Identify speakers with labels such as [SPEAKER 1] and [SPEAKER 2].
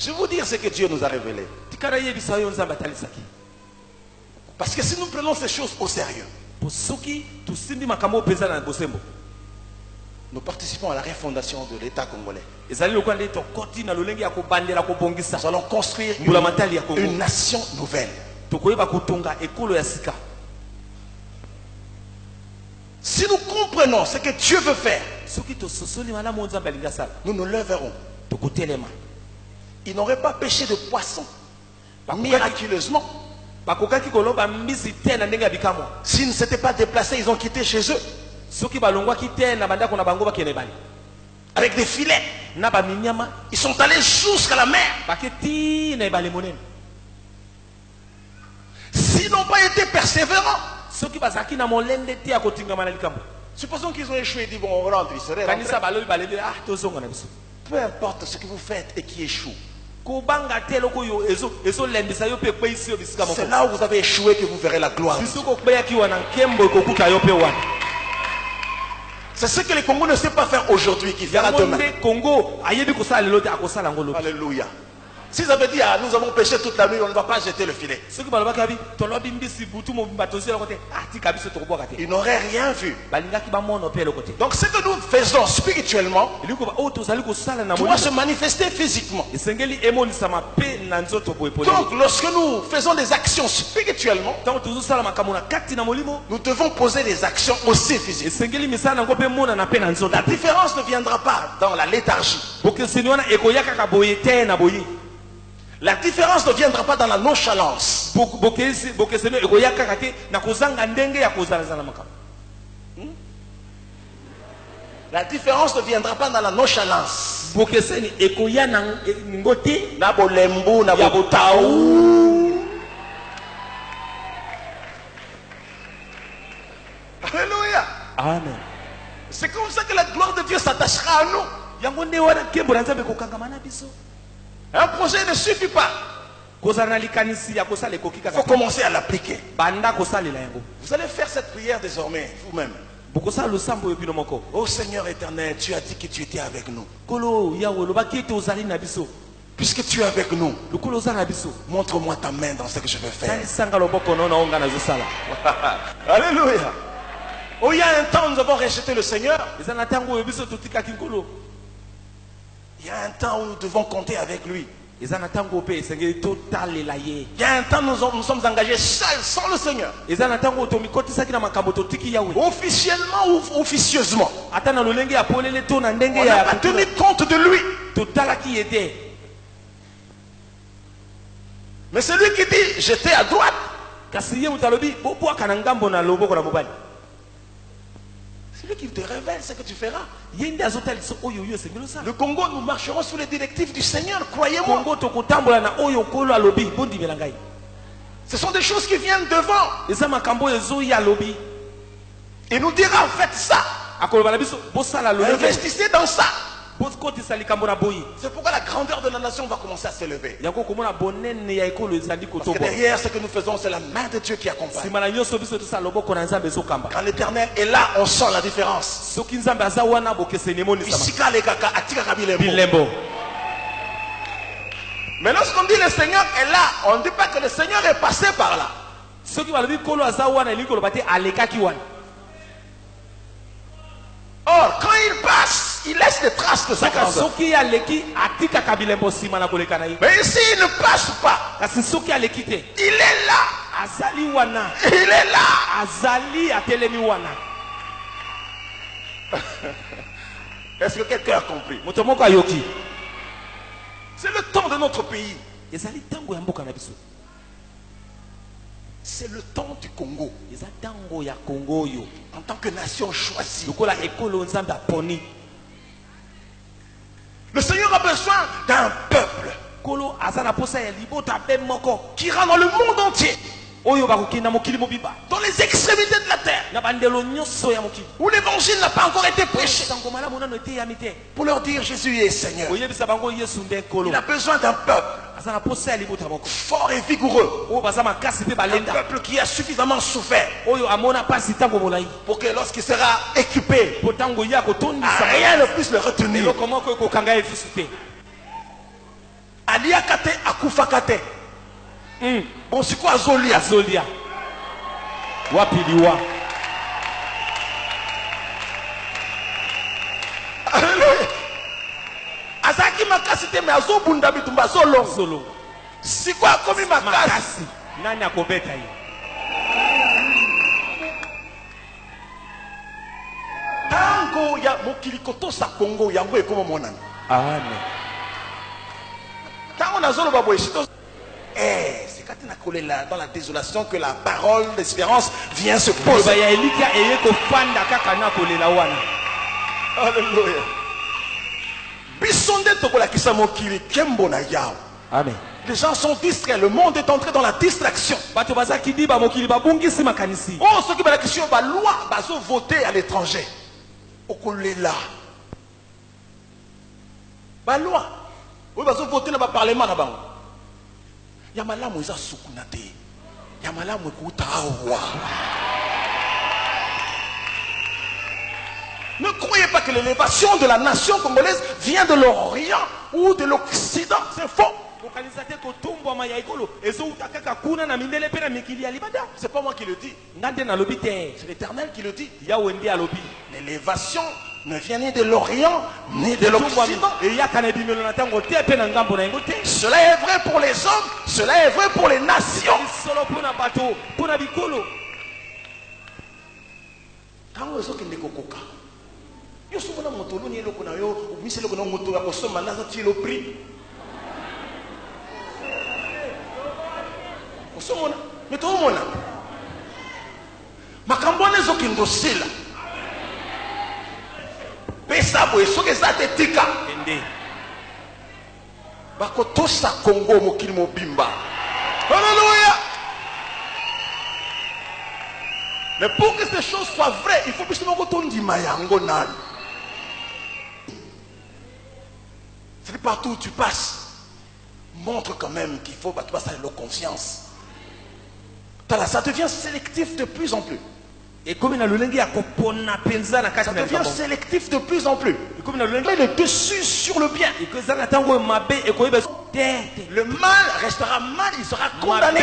[SPEAKER 1] Je vais vous dire ce que Dieu nous a révélé. Parce que si nous prenons ces choses au sérieux, nous participons à la refondation de l'État congolais. Nous allons construire une nation nouvelle. Si nous comprenons ce que Dieu veut faire, nous nous lèverons. Ils n'auraient pas pêché de poissons miraculeusement. S'ils ne s'étaient pas déplacés, ils ont quitté chez eux avec des filets. Ils sont allés jusqu'à la mer. S'ils n'ont pas été persévérants, supposons qu'ils ont échoué et dit bon, on rentre, ils seraient rentrés. Peu importe ce que vous faites et qui échoue, c'est là où vous avez échoué que vous verrez la gloire. C'est ce que le Congo ne sait pas faire aujourd'hui qui verra demain. Alléluia. S'ils avaient dit, ah, nous avons pêché toute la nuit, on ne va pas jeter le filet, ils n'auraient rien vu. Donc ce que nous faisons spirituellement doit se manifester physiquement. Donc lorsque nous faisons des actions spirituellement, nous devons poser des actions aussi physiques. La différence ne viendra pas dans la léthargie. La différence ne viendra pas dans la nonchalance. La différence ne viendra pas dans la nonchalance. Alléluia.
[SPEAKER 2] Amen.
[SPEAKER 1] C'est comme ça que la gloire de Dieu s'attachera à nous. Un projet ne suffit pas. Il faut commencer à l'appliquer. Vous allez faire cette prière désormais vous-même. Oh Seigneur éternel, tu as dit que tu étais avec nous. Puisque tu es avec nous, montre-moi ta main dans ce que je veux faire. Oh, il y a un temps, nous avons rejeté le Seigneur. Il y a un temps où nous devons compter avec lui. Il y a un temps, nous sommes engagés seuls, sans le Seigneur. Officiellement ou officieusement, on n'a pas tenu compte de lui. Mais celui qui dit j'étais à droite, celui qui te révèle ce que tu feras. Le Congo, nous marcherons sous les directives du Seigneur, croyez-moi. Ce sont des choses qui viennent devant. Il nous dira faites ça. Investissez dans ça. C'est pourquoi la grandeur de la nation va commencer à s'élever. Parce que derrière ce que nous faisons, c'est la main de Dieu qui accompagne. Quand l'Éternel est là, on sent la différence. Mais lorsqu'on dit le Seigneur est là, on ne dit pas que le Seigneur est passé par là. Or, quand il passe, il laisse des traces de sa grandeur. Mais ici, il ne passe pas. Il est là. Il est là. Est-ce que quelqu'un a compris? C'est le temps de notre pays. C'est le temps du Congo. En tant que nation choisie. Le Seigneur a besoin d'un peuple qui ira dans le monde entier, dans les extrémités de la terre, où l'évangile n'a pas encore été prêché, pour leur dire Jésus est Seigneur. Il a besoin d'un peuple fort et vigoureux, un peuple qui a suffisamment souffert pour que lorsqu'il sera équipé, rien ne puisse le retenir. À aliakate akufakate. Bon, c'est quoi Azolia?
[SPEAKER 2] Azolia. Wapiliwa.
[SPEAKER 1] Azaki makasi te mais azo bunda bitumba solo.
[SPEAKER 2] Solo.
[SPEAKER 1] Si quoi komi makasi?
[SPEAKER 2] Nani akobeta yi?
[SPEAKER 1] Tango ya mokili kotosa Congo yango ekoma monana.
[SPEAKER 2] Amen.
[SPEAKER 1] Tango nazolo babo esito. C'est quand on est dans la désolation que la parole d'espérance vient se poser. Alléluia.
[SPEAKER 2] Amen.
[SPEAKER 1] Les gens sont distraits. Le monde est entré dans la distraction. Oh, ceux qui ont la question, la loi, ils ont voté à l'étranger. Okolela. La loi. Oui, ils ont voté dans le parlement. Yamalamu isa sukunate. Yamalamu kutawa. Ne croyez pas que l'élévation de la nation congolaise vient de l'Orient ou de l'Occident. C'est faux. C'est pas moi qui le dis. C'est l'Éternel qui le dit. L'élévation ne vient ni de l'Orient ni de l'Occident. Cela est vrai pour les hommes, cela est vrai pour les nations. Quand vous êtes yo soumona motolo ni eloko na yo obisi eloko na moto ya kosoma naza ti le prix osomona mais to mona makambo na zo kindo sila pesa bo soki za te tika ende bakotosa Congo mokili mobimba. Alléluia. Mais pour que ces choses soient vraies, il faut que nous mayango. C'est partout où tu passes. Montre quand même qu'il faut que tu passes à leur confiance. Ça devient sélectif de plus en plus.
[SPEAKER 2] Et comme ça devient
[SPEAKER 1] sélectif de plus en plus. Mais le dessus sur le bien. Le mal restera mal, il sera condamné.